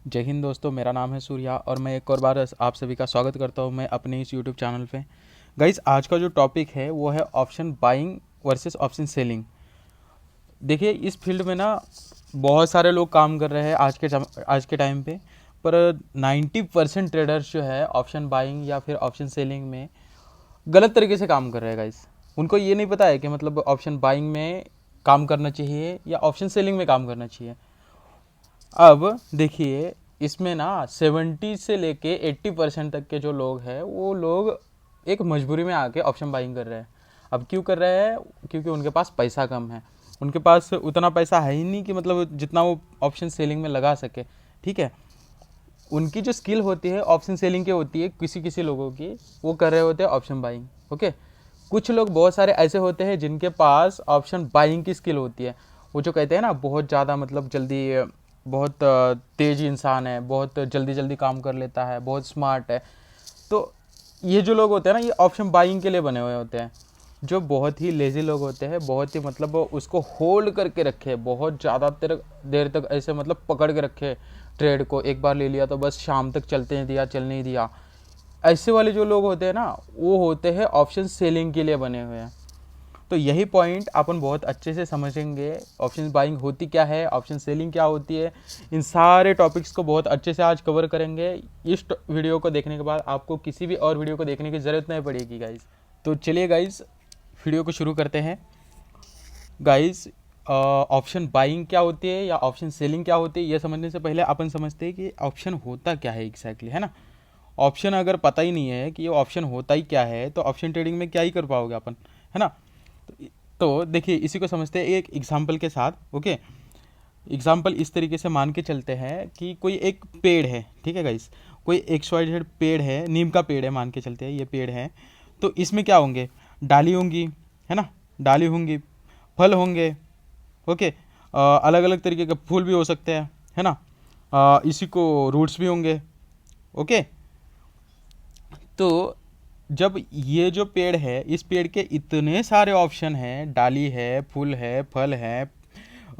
जय हिंद दोस्तों, मेरा नाम है सूर्या और मैं एक और बार आप सभी का स्वागत करता हूं मैं अपने इस यूट्यूब चैनल पे। गाइस, आज का जो टॉपिक है वो है option buying versus option selling. देखिए, इस फील्ड में ना बहुत सारे लोग काम कर रहे हैं आज के टाइम पे, पर 90% ट्रेडर्स जो है ऑप्शन बाइंग या फिर ऑप्शन सेलिंग में गलत तरीके से काम कर रहे हैं। गाइस, उनको ये नहीं पता है कि मतलब ऑप्शन बाइंग में काम करना चाहिए या ऑप्शन सेलिंग में काम करना चाहिए। अब देखिए, इसमें ना 70 से लेके 80% तक के जो लोग हैं वो लोग एक मजबूरी में आके ऑप्शन बाइंग कर रहे हैं। अब क्यों कर रहे हैं? क्योंकि उनके पास पैसा कम है। उनके पास उतना पैसा है ही नहीं कि मतलब जितना वो ऑप्शन सेलिंग में लगा सके। ठीक है, उनकी जो स्किल होती है ऑप्शन सेलिंग की होती है, किसी किसी लोगों की वो कर रहे होते हैं ऑप्शन बाइंग। ओके, कुछ लोग बहुत सारे ऐसे होते हैं जिनके पास ऑप्शन बाइंग की स्किल होती है। वो जो कहते हैं ना, बहुत ज़्यादा मतलब जल्दी, बहुत तेज इंसान है, बहुत जल्दी जल्दी काम कर लेता है, बहुत स्मार्ट है। तो ये जो लोग होते हैं ना, ये ऑप्शन बाइंग के लिए बने हुए होते हैं। जो बहुत ही लेज़ी लोग होते हैं, बहुत ही मतलब वो उसको होल्ड करके रखे, बहुत ज़्यादा देर तक ऐसे मतलब पकड़ के रखे ट्रेड को। एक बार ले लिया तो बस शाम तक चलते नहीं दिया, चलने नहीं दिया। ऐसे वाले जो लोग होते हैं ना, वो होते हैं ऑप्शन सेलिंग के लिए बने हुए हैं। तो यही पॉइंट अपन बहुत अच्छे से समझेंगे। ऑप्शन बाइंग होती क्या है, ऑप्शन सेलिंग क्या होती है, इन सारे टॉपिक्स को बहुत अच्छे से आज कवर करेंगे। इस वीडियो को देखने के बाद आपको किसी भी और वीडियो को देखने की ज़रूरत नहीं पड़ेगी गाइज। तो चलिए गाइज, वीडियो को शुरू करते हैं। गाइज, ऑप्शन बाइंग क्या होती है या ऑप्शन सेलिंग क्या होती है, ये समझने से पहले अपन समझते हैं कि ऑप्शन होता क्या है एग्जैक्टली, है ना। ऑप्शन अगर पता ही नहीं है कि ये ऑप्शन होता ही क्या है तो ऑप्शन ट्रेडिंग में क्या ही कर पाओगे अपन, है ना। तो देखिए, इसी को समझते हैं एक एग्जाम्पल के साथ। ओके, एग्जाम्पल इस तरीके से मान के चलते हैं कि कोई एक पेड़ है। ठीक है गाइस, कोई XYZ पेड़ है, नीम का पेड़ है, मान के चलते हैं ये पेड़ है। तो इसमें क्या होंगे? डाली होंगी, है ना, डाली होंगी, फल होंगे। ओके, अलग अलग तरीके के फूल भी हो सकते हैं, है ना। इसी को रूट्स भी होंगे। ओके, तो जब ये जो पेड़ है, इस पेड़ के इतने सारे ऑप्शन हैं, डाली है, फूल है, फल है,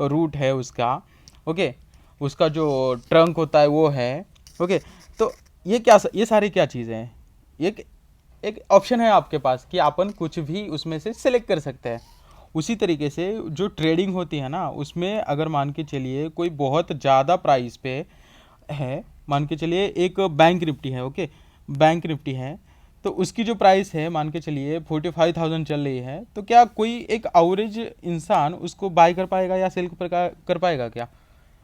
रूट है उसका। ओके, उसका जो ट्रंक होता है वो है। ओके, तो ये सारी क्या चीज़ें हैं? एक एक ऑप्शन है आपके पास कि अपन कुछ भी उसमें से सिलेक्ट कर सकते हैं। उसी तरीके से जो ट्रेडिंग होती है ना, उसमें अगर मान के चलिए कोई बहुत ज़्यादा प्राइस पे है, मान के चलिए एक बैंक निफ्टी है। ओके, बैंक निफ्टी है, तो उसकी जो प्राइस है मान के चलिए 45,000 चल रही है। तो क्या कोई एक एवरेज इंसान उसको बाय कर पाएगा या सेल कर पाएगा क्या?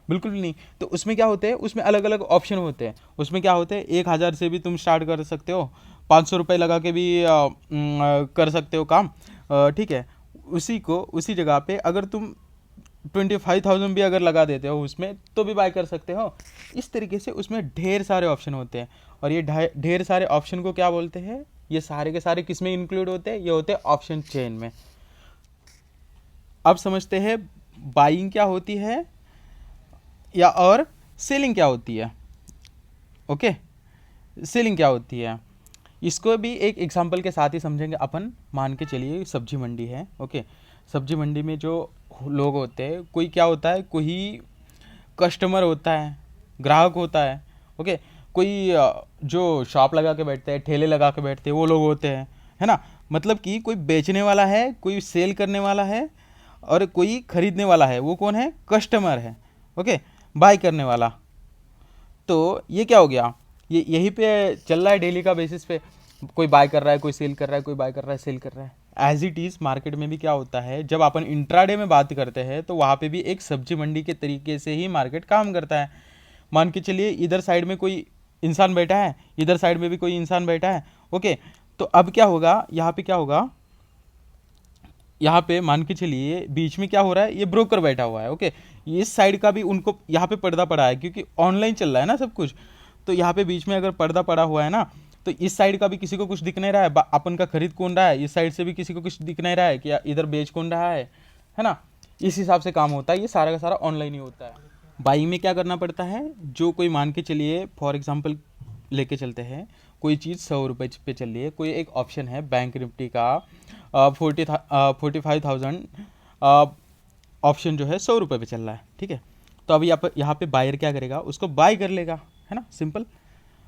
बिल्कुल भी नहीं। तो उसमें क्या होते हैं, उसमें अलग अलग ऑप्शन होते हैं। उसमें क्या होते हैं, 1,000 से भी तुम स्टार्ट कर सकते हो, 500 रुपये लगा के भी कर सकते हो काम। ठीक है, उसी जगह पे अगर तुम 25,000 भी अगर लगा देते हो उसमें तो भी बाय कर सकते हो। इस तरीके से उसमें ढेर सारे ऑप्शन होते हैं। और ये ढेर सारे ऑप्शन को क्या बोलते हैं? ये सारे के सारे किस में इंक्लूड होते हैं? ये होते हैं ऑप्शन चेन में। अब समझते हैं बाइंग क्या होती है या और सेलिंग क्या होती है। ओके, सेलिंग क्या होती है इसको भी एक एग्जांपल के साथ ही समझेंगे अपन। मान के चलिए सब्जी मंडी है। ओके, सब्जी मंडी में जो लोग होते हैं, कोई क्या होता है, कोई कस्टमर होता है, ग्राहक होता है। ओके, कोई जो शॉप लगा के बैठते हैं, ठेले लगा के बैठते हैं, वो लोग होते हैं, है ना। मतलब कि कोई बेचने वाला है, कोई सेल करने वाला है, और कोई खरीदने वाला है। वो कौन है? कस्टमर है। ओके, बाय करने वाला। तो ये क्या हो गया, ये यहीं पे चल रहा है डेली का बेसिस पे। कोई बाय कर रहा है, कोई सेल कर रहा है, कोई बाय कर रहा है, सेल कर रहा है। एज इट इज़ मार्केट में भी क्या होता है, जब अपन इंट्राडे में बात करते हैं तो वहाँ पे भी एक सब्जी मंडी के तरीके से ही मार्केट काम करता है। मान के चलिए इधर साइड में कोई इंसान बैठा है, इधर साइड में भी कोई इंसान बैठा है। ओके, तो अब क्या होगा, यहाँ पे क्या होगा, यहाँ पे मान के चलिए बीच में क्या हो रहा है, ये ब्रोकर बैठा हुआ है। ओके, इस साइड का भी उनको यहाँ पे पर्दा पड़ा है क्योंकि ऑनलाइन चल रहा है ना सब कुछ। तो यहाँ पे बीच में अगर पर्दा पड़ा हुआ है ना, तो इस साइड का भी किसी को कुछ दिख नहीं रहा है अपन का खरीद कौन रहा है, इस साइड से भी किसी को कुछ दिख नहीं रहा है कि इधर बेच कौन रहा है ना। इस हिसाब से काम होता है, ये सारा का सारा ऑनलाइन ही होता है। बाइंग में क्या करना पड़ता है, जो कोई मान के चलिए फॉर एग्जांपल लेके चलते हैं, कोई चीज़ 100 रुपये पे चल रही है, कोई एक ऑप्शन है बैंक निफ्टी का 45,000 ऑप्शन जो है 100 रुपये पे चल रहा है। ठीक है, तो अभी यहाँ पे बायर क्या करेगा, उसको बाय कर लेगा, है ना, सिंपल,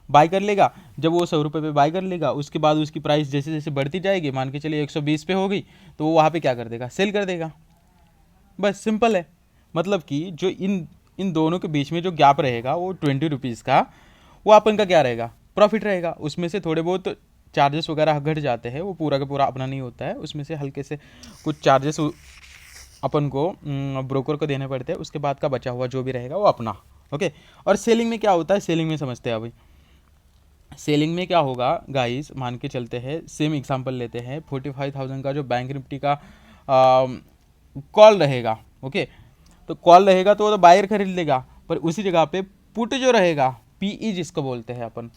बाय कर लेगा। जब वो 100 रुपये पे बाय कर लेगा, उसके बाद उसकी प्राइस जैसे जैसे बढ़ती जाएगी, मान के चलिए 120 पे हो गई, तो वो वहाँ पे क्या कर देगा, सेल कर देगा। बस सिंपल है। मतलब कि जो इन इन दोनों के बीच में जो गैप रहेगा वो 20 रुपीज़ का, वो अपन का क्या रहेगा, प्रॉफिट रहेगा। उसमें से थोड़े बहुत चार्जेस वगैरह घट जाते हैं, वो पूरा का पूरा अपना नहीं होता है, उसमें से हल्के से कुछ चार्जेस अपन को ब्रोकर को देने पड़ते हैं, उसके बाद का बचा हुआ जो भी रहेगा वो अपना। ओके। और सेलिंग में क्या होता है, सेलिंग में समझते हैं अभी। सेलिंग में क्या होगा गाइस, मान के चलते हैं, सेम एग्जांपल लेते हैं, 45,000 का जो बैंक निफ्टी का कॉल रहेगा। ओके, तो कॉल रहेगा तो वो तो बायर खरीद लेगा, पर उसी जगह पे पुट जो रहेगा, पीई जिसको बोलते हैं अपन,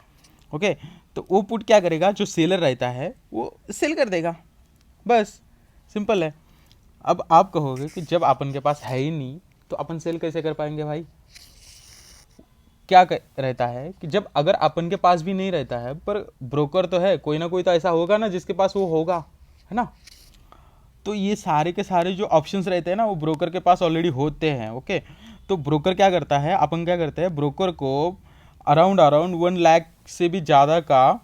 ओके, तो वो पुट क्या करेगा, जो सेलर रहता है वो सेल कर देगा। बस सिंपल है। अब आप कहोगे कि जब अपन के पास है ही नहीं तो अपन सेल कैसे कर पाएंगे भाई। क्या रहता है कि जब अगर अपन के पास भी नहीं रहता है, पर ब्रोकर तो है, कोई ना कोई तो ऐसा होगा ना जिसके पास वो होगा, है ना। तो ये सारे के सारे जो ऑप्शंस रहते हैं ना, वो ब्रोकर के पास ऑलरेडी होते हैं। ओके, तो ब्रोकर क्या करता है, अपन क्या करते हैं, ब्रोकर को अराउंड 1 लाख से भी ज़्यादा का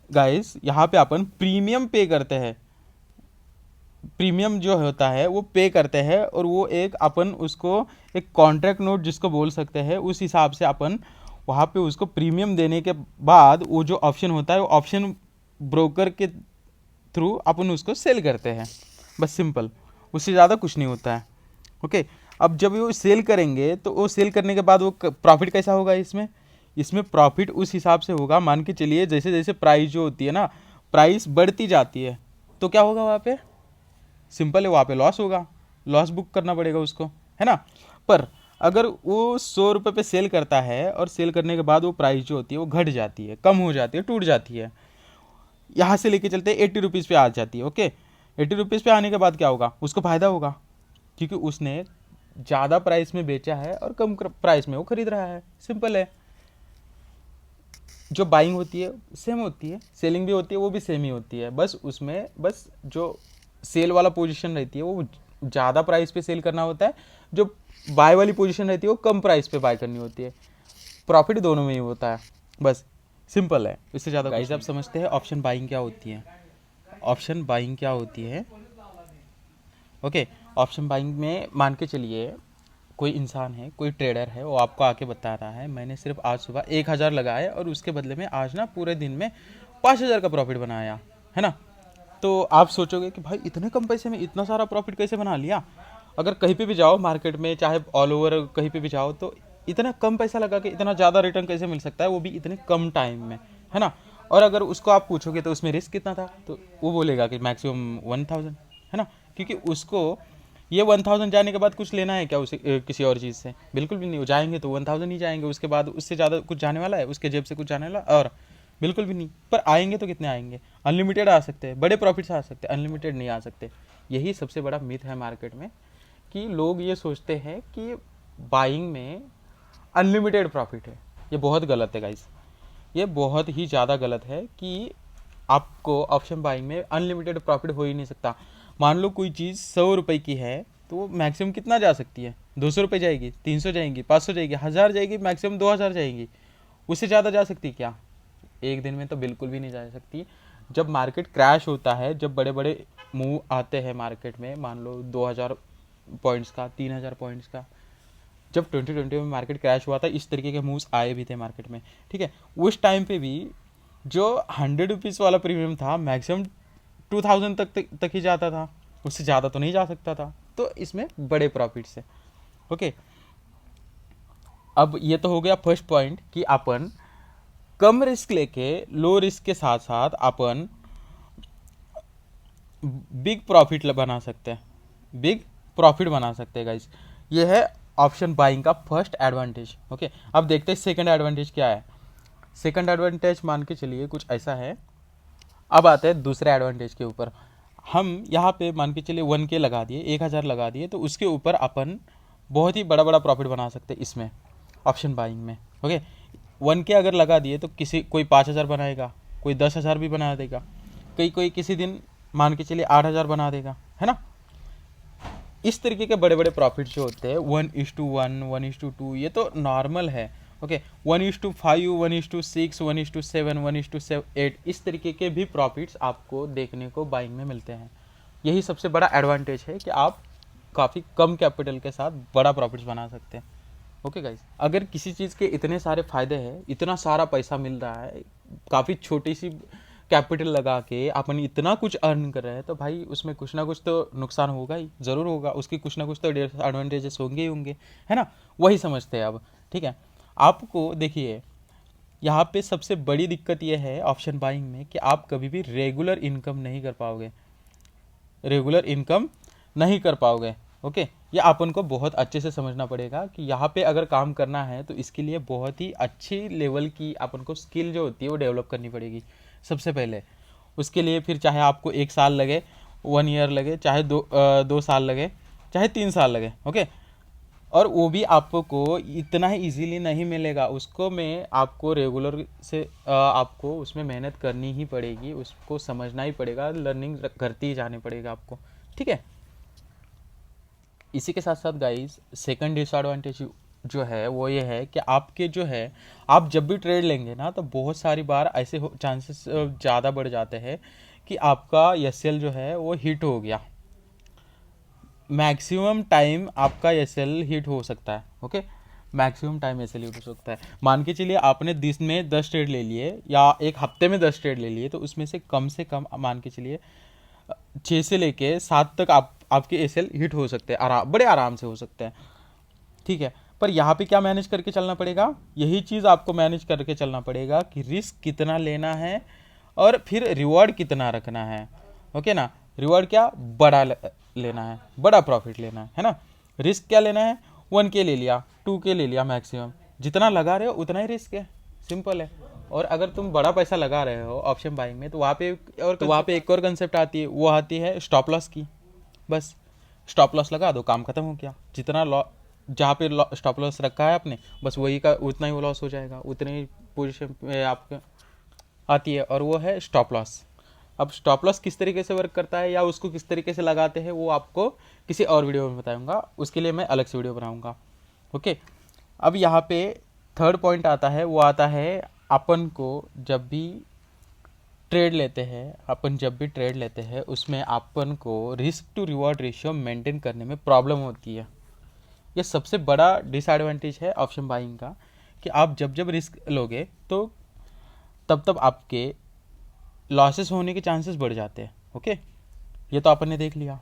गाइस यहाँ पे अपन प्रीमियम पे करते हैं। प्रीमियम जो होता है वो पे करते हैं, और वो एक अपन उसको एक कॉन्ट्रैक्ट नोट जिसको बोल सकते हैं, उस हिसाब से अपन वहाँ पे उसको प्रीमियम देने के बाद वो जो ऑप्शन होता है, वो ऑप्शन ब्रोकर के थ्रू अपन उसको सेल करते हैं। बस सिंपल, उससे ज़्यादा कुछ नहीं होता है। ओके, अब जब वो सेल करेंगे तो वो सेल करने के बाद वो प्रॉफिट कैसा होगा इसमें, इसमें प्रॉफिट उस हिसाब से होगा, मान के चलिए जैसे जैसे प्राइस जो होती है ना, प्राइस बढ़ती जाती है, तो क्या होगा वहाँ पे, सिंपल है, वहाँ पे लॉस होगा, लॉस बुक करना पड़ेगा उसको, है ना। पर अगर वो 100 रुपये पे सेल करता है, और सेल करने के बाद वो प्राइस जो होती है वो घट जाती है, कम हो जाती है, टूट जाती है, यहाँ से लेके चलते 80 रुपीज़ पे आ जाती है। ओके, 80 रुपीज़ पे आने के बाद क्या होगा, उसको फ़ायदा होगा, क्योंकि उसने ज़्यादा प्राइस में बेचा है और कम प्राइस में वो खरीद रहा है। सिंपल है। जो बाइंग होती है सेम होती है, सेलिंग भी होती है, वो भी सेम ही होती है, बस उसमें बस जो सेल वाला पोजीशन रहती है वो ज़्यादा प्राइस पे सेल करना होता है, जो बाय वाली पोजीशन रहती है वो कम प्राइस पे बाय करनी होती है। प्रॉफिट दोनों में ही होता है, बस सिंपल है, इससे ज़्यादा। गाइस आप समझते हैं ऑप्शन बाइंग क्या होती है, ऑप्शन बाइंग क्या होती है। ओके, ऑप्शन बाइंग में मान के चलिए कोई इंसान है, कोई ट्रेडर है, वो आपको आके बता रहा है मैंने सिर्फ आज सुबह 1,000 लगाया और उसके बदले में आज ना पूरे दिन में 5,000 का प्रॉफिट बनाया, है ना। तो आप सोचोगे कि भाई इतने कम पैसे में इतना सारा प्रॉफिट कैसे बना लिया। अगर कहीं पे भी जाओ मार्केट में, चाहे ऑल ओवर कहीं पे भी जाओ, तो इतना कम पैसा लगा के इतना ज़्यादा रिटर्न कैसे मिल सकता है, वो भी इतने कम टाइम में, है ना। और अगर उसको आप पूछोगे तो उसमें रिस्क कितना था, तो वो बोलेगा कि मैक्सिमम 1,000, है ना, क्योंकि उसको ये 1,000 जाने के बाद कुछ लेना है क्या उसे किसी और चीज़ से, बिल्कुल भी नहीं। वो जाएंगे तो 1,000 ही जाएंगे, उसके बाद उससे ज़्यादा कुछ जाने वाला है उसके जेब से, कुछ जाने वाला और बिल्कुल भी नहीं। पर आएंगे तो कितने आएंगे, अनलिमिटेड आ सकते हैं, बड़े प्रॉफिट्स आ सकते हैं, अनलिमिटेड नहीं आ सकते। यही सबसे बड़ा मिथ है मार्केट में, कि लोग ये सोचते हैं कि बाइंग में अनलिमिटेड प्रॉफिट है। ये बहुत गलत है गाइस, ये बहुत ही ज़्यादा गलत है कि आपको ऑप्शन बाइंग में अनलिमिटेड प्रॉफिट हो ही नहीं सकता। मान लो कोई चीज़ 100 रुपये की है, तो वो मैक्सिमम कितना जा सकती है, 200 रुपये जाएगी, 300 जाएंगी, 500 जाएगी, 1,000 जाएगी, मैक्सिमम 2,000 जाएगी। उससे ज़्यादा जा सकती क्या, एक दिन में तो बिल्कुल भी नहीं जा सकती। जब मार्केट क्रैश होता है, जब बड़े बड़े मूव आते हैं मार्केट में, मान लो 2,000 पॉइंट्स का, 3,000 पॉइंट्स का, जब 2020 में मार्केट क्रैश हुआ था, इस तरीके के मूव्स आए भी थे मार्केट में, ठीक है। उस टाइम पे भी जो 100 रुपीज़ वाला प्रीमियम था, मैक्सिमम 2,000 तक ही जाता था, उससे ज़्यादा तो नहीं जा सकता था। तो इसमें बड़े प्रॉफिट्स है। ओके, अब ये तो हो गया फर्स्ट पॉइंट कि अपन कम रिस्क लेके लो रिस्क के साथ साथ अपन बिग प्रॉफिट बना सकते हैं, बिग प्रॉफिट बना सकते हैं गाइस। ये है ऑप्शन बाइंग का फर्स्ट एडवांटेज। ओके, अब देखते हैं सेकंड एडवांटेज क्या है। सेकंड एडवांटेज मान के चलिए कुछ ऐसा है। अब आते हैं दूसरे एडवांटेज के ऊपर। हम यहाँ पे मान के चलिए 1K लगा दिए, 1,000 लगा दिए, तो उसके ऊपर अपन बहुत ही बड़ा बड़ा प्रॉफिट बना सकते हैं इसमें, ऑप्शन बाइंग में। ओके, 1K अगर लगा दिए तो कोई 5,000 बनाएगा, कोई 10,000 भी बना देगा, कोई किसी दिन मान के चलिए 8,000 बना देगा, है ना। इस तरीके के बड़े बड़े प्रॉफिट जो होते हैं 1:1, 1:2, ये तो नॉर्मल है। ओके, 1:5, 1:6, 1:7, 1:8, इस तरीके के भी प्रॉफिट्स आपको देखने को बाइंग में मिलते हैं। यही सबसे बड़ा एडवांटेज है कि आप काफ़ी कम कैपिटल के साथ बड़ा प्रॉफिट्स बना सकते हैं। ओके गाइस, अगर किसी चीज़ के इतने सारे फायदे हैं, इतना सारा पैसा मिल रहा है, काफ़ी छोटी सी कैपिटल लगा के अपन इतना कुछ अर्न कर रहे हैं, तो भाई उसमें कुछ ना कुछ तो नुकसान होगा ही, ज़रूर होगा, उसकी कुछ ना कुछ तो डिसएडवांटेजेस होंगे ही होंगे, है ना। वही समझते हैं अब। ठीक है, आपको देखिए यहाँ पे सबसे बड़ी दिक्कत यह है ऑप्शन बाइंग में कि आप कभी भी रेगुलर इनकम नहीं कर पाओगे, रेगुलर इनकम नहीं कर पाओगे। ओके, ये अपन को बहुत अच्छे से समझना पड़ेगा कि यहाँ पे अगर काम करना है तो इसके लिए बहुत ही अच्छी लेवल की अपन को स्किल जो होती है वो डेवलप करनी पड़ेगी सबसे पहले। उसके लिए फिर चाहे आपको 1 साल लगे, 1 ईयर लगे, चाहे 2 साल लगे, चाहे 3 साल लगे। ओके, और वो भी आपको इतना ही इजीली नहीं मिलेगा, उसको में आपको रेगुलर से आपको उसमें मेहनत करनी ही पड़ेगी, उसको समझना ही पड़ेगा, लर्निंग करती ही जानी पड़ेगा आपको। ठीक है, इसी के साथ साथ गाइस सेकंड डिसएडवांटेज जो है वो ये है कि आपके जो है, आप जब भी ट्रेड लेंगे ना तो बहुत सारी बार ऐसे चांसेस ज़्यादा बढ़ जाते हैं कि आपका एसएल जो है वो हिट हो गया। मैक्सिमम टाइम आपका एसएल हिट हो सकता है। Okay, maximum time SL hit हो सकता है। मान के चलिए आपने दिन में 10 ट्रेड ले लिए या एक हफ्ते में 10 ट्रेड ले लिए, तो उसमें से कम मान के चलिए 6 से लेके 7 तक आपके एसएल हिट हो सकते हैं, बड़े आराम से हो सकते हैं। ठीक है, पर यहाँ पे क्या मैनेज करके चलना पड़ेगा, यही चीज़ आपको मैनेज करके चलना पड़ेगा कि रिस्क कितना लेना है और फिर रिवॉर्ड कितना रखना है। ओके ना, रिवॉर्ड क्या बड़ा लेना है, बड़ा प्रॉफिट लेना है ना। रिस्क क्या लेना है, 1K ले लिया, 2K ले लिया, मैक्सिमम जितना लगा रहे हो उतना ही रिस्क है, सिंपल है। और अगर तुम बड़ा पैसा लगा रहे हो ऑप्शन बाइंग में तो वहाँ पे एक और कंसेप्ट आती है, वो आती है स्टॉप लॉस की। बस स्टॉप लॉस लगा दो, काम खत्म हो गया। जितना जहाँ पे स्टॉप लॉस रखा है आपने, बस वही का उतना ही लॉस हो जाएगा, उतने ही पोजीशन में आपके आती है, और वो है स्टॉप लॉस। अब स्टॉप लॉस किस तरीके से वर्क करता है या उसको किस तरीके से लगाते हैं वो आपको किसी और वीडियो में बताऊंगा, उसके लिए मैं अलग से वीडियो बनाऊंगा। ओके, अब यहाँ पे थर्ड पॉइंट आता है, वो आता है अपन को जब भी ट्रेड लेते हैं उसमें अपन को risk to reward ratio maintain करने में प्रॉब्लम होती है। ये सबसे बड़ा डिसएडवांटेज है ऑप्शन बाइंग का कि आप जब रिस्क लोगे तो तब आपके लॉसेस होने के चांसेस बढ़ जाते हैं। ओके, ये तो अपन ने देख लिया।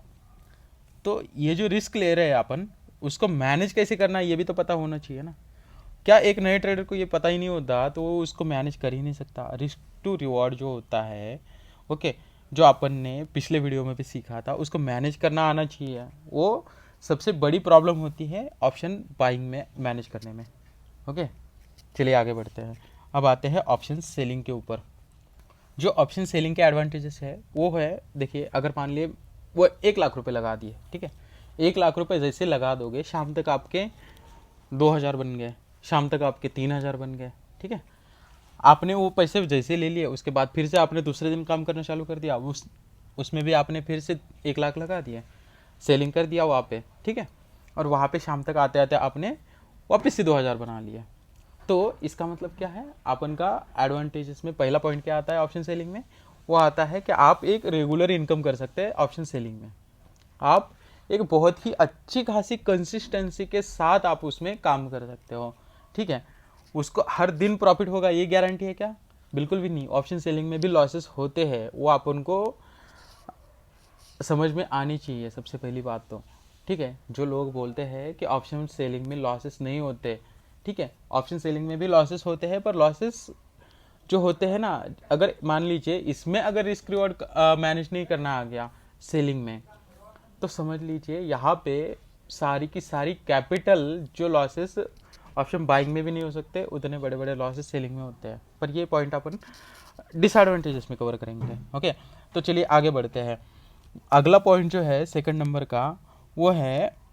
तो ये जो रिस्क ले रहे हैं अपन, उसको मैनेज कैसे करना है ये भी तो पता होना चाहिए ना। क्या एक नए ट्रेडर को ये पता ही नहीं होता तो वो उसको मैनेज कर ही नहीं सकता। रिस्क टू रिवॉर्ड जो होता है, ओके, जो अपन ने पिछले वीडियो में भी सीखा था, उसको मैनेज करना आना चाहिए। वो सबसे बड़ी प्रॉब्लम होती है ऑप्शन बाइंग में मैनेज करने में। ओके, चलिए आगे बढ़ते हैं। अब आते हैं ऑप्शन सेलिंग के ऊपर। जो ऑप्शन सेलिंग के एडवांटेजेस है वो है, देखिए अगर मान लिए वो 1 लाख रुपए लगा दिए, ठीक है, 1 लाख रुपए जैसे लगा दोगे शाम तक आपके 2,000 बन गए, शाम तक आपके 3,000 बन गए। ठीक है, आपने वो पैसे जैसे ले लिए, उसके बाद फिर से आपने दूसरे दिन काम करना चालू कर दिया, उसमें भी आपने फिर से 1 लाख लगा दिया, सेलिंग कर दिया वहाँ पे। ठीक है, और वहाँ पे शाम तक आते आते आपने वापस से 2,000 बना लिया। तो इसका मतलब क्या है, अपन का एडवांटेजेस में पहला पॉइंट क्या आता है ऑप्शन सेलिंग में, वो आता है कि आप एक रेगुलर इनकम कर सकते हैं ऑप्शन सेलिंग में। आप एक बहुत ही अच्छी खासी कंसिस्टेंसी के साथ आप उसमें काम कर सकते हो। ठीक है, उसको हर दिन प्रॉफिट होगा ये गारंटी है क्या, बिल्कुल भी नहीं। ऑप्शन सेलिंग में भी लॉसेस होते हैं, वो अपन को समझ में आनी चाहिए सबसे पहली बात तो। ठीक है, जो लोग बोलते हैं कि ऑप्शन सेलिंग में लॉसेस नहीं होते, ठीक है, ऑप्शन सेलिंग में भी लॉसेस होते हैं, पर लॉसेस जो होते हैं ना, अगर मान लीजिए इसमें अगर रिस्क रिवॉर्ड मैनेज नहीं करना आ गया सेलिंग में, तो समझ लीजिए यहाँ पे सारी की सारी कैपिटल जो लॉसेस ऑप्शन बाइंग में भी नहीं हो सकते, उतने बड़े बड़े लॉसेस सेलिंग में होते हैं। पर ये पॉइंट अपन डिसएडवांटेजेस में कवर करेंगे। ओके, तो चलिए आगे बढ़ते हैं। अगला पॉइंट जो है सेकंड नंबर का, वो है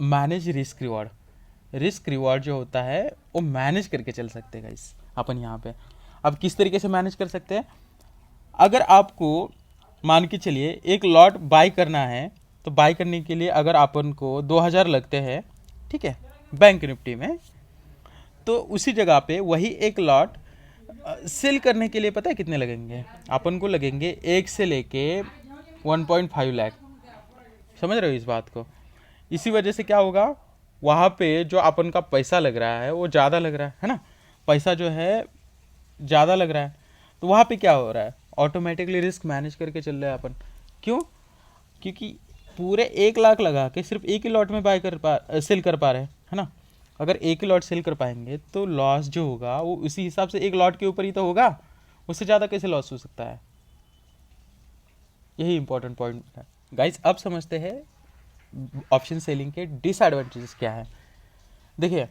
manage risk reward. Risk reward जो होता है वो मैनेज करके चल सकते हैं गाइस अपन यहाँ पे। अब किस तरीके से मैनेज कर सकते हैं, अगर आपको मान के चलिए एक लॉट बाय करना है, तो बाय करने के लिए अगर अपन को 2000 लगते हैं, ठीक है, बैंक निफ्टी में, तो उसी जगह पे वही एक लॉट सेल करने के लिए पता है कितने लगेंगे? अपन को लगेंगे 1 से लेके 1.5 लाख। समझ रहे हो इस बात को? इसी वजह से क्या होगा, वहाँ पे जो अपन का पैसा लग रहा है वो ज़्यादा लग रहा है ना, पैसा जो है ज़्यादा लग रहा है। तो वहाँ पे क्या हो रहा है, ऑटोमेटिकली रिस्क मैनेज करके चल रहे हैं अपन। क्यों? क्योंकि पूरे 1 लाख लगा के सिर्फ एक ही लॉट में सेल कर पा रहे हैं, है ना। अगर एक ही लॉट सेल कर पाएंगे तो लॉस जो होगा वो उसी हिसाब से एक लॉट के ऊपर ही तो होगा, उससे ज़्यादा कैसे लॉस हो सकता है? यही इंपॉर्टेंट पॉइंट है गाइस। अब समझते हैं ऑप्शन सेलिंग के डिसएडवांटेजेस क्या है। देखिए,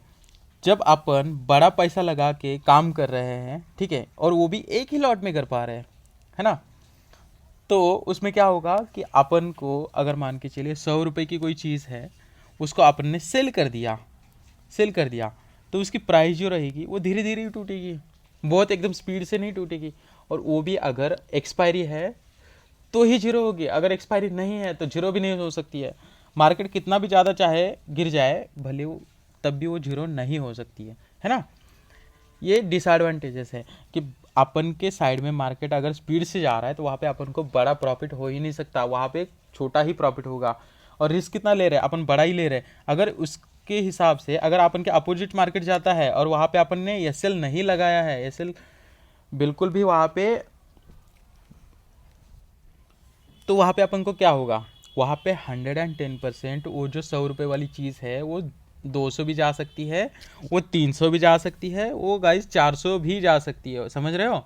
जब अपन बड़ा पैसा लगा के काम कर रहे हैं, ठीक है, और वो भी एक ही लॉट में कर पा रहे हैं, है ना, तो उसमें क्या होगा कि अपन को अगर मान के चलिए 100 रुपये की कोई चीज़ है, उसको अपन ने सेल कर दिया, तो उसकी प्राइस जो रहेगी वो धीरे धीरे ही टूटेगी, बहुत एकदम स्पीड से नहीं टूटेगी। और वो भी अगर एक्सपायरी है तो ही जीरो होगी, अगर एक्सपायरी नहीं है तो जीरो भी नहीं हो सकती है। मार्केट कितना भी ज़्यादा चाहे गिर जाए भले वो, तब भी वो जीरो नहीं हो सकती है ना। ये डिसएडवांटेजेस है कि अपन के साइड में मार्केट अगर स्पीड से जा रहा है तो वहाँ पे अपन को बड़ा प्रॉफिट हो ही नहीं सकता, वहाँ पे छोटा ही प्रॉफिट होगा। और रिस्क कितना ले रहे हैं अपन, बड़ा ही ले रहे हैं। अगर उसके हिसाब से अगर अपन के अपोजिट मार्केट जाता है और वहाँ पे अपन ने एसएल नहीं लगाया है, एसएल बिल्कुल भी वहाँ पे, तो वहाँ पे अपन को क्या होगा, वहाँ पे 110% वो जो 100 रुपये वाली चीज़ है वो 200 भी जा सकती है, वो 300 भी जा सकती है, वो गाइस 400 भी जा सकती है। समझ रहे हो?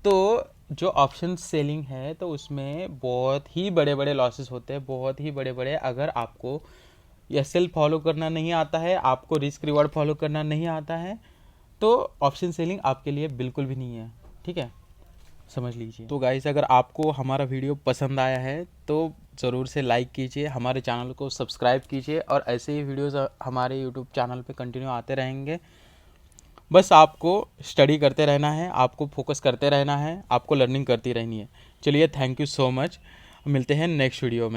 तो जो ऑप्शन सेलिंग है तो उसमें बहुत ही बड़े बड़े लॉसेस होते हैं, बहुत ही बड़े बड़े। अगर आपको एसएल फॉलो करना नहीं आता है, आपको रिस्क रिवॉर्ड फॉलो करना नहीं आता है, तो ऑप्शन सेलिंग आपके लिए बिल्कुल भी नहीं है, ठीक है, समझ लीजिए। तो गाइस, अगर आपको हमारा वीडियो पसंद आया है तो ज़रूर से लाइक कीजिए, हमारे चैनल को सब्सक्राइब कीजिए, और ऐसे ही वीडियोस हमारे यूट्यूब चैनल पे कंटिन्यू आते रहेंगे। बस आपको स्टडी करते रहना है, आपको फोकस करते रहना है, आपको लर्निंग करती रहनी है। चलिए, थैंक यू सो मच, मिलते हैं नेक्स्ट वीडियो में।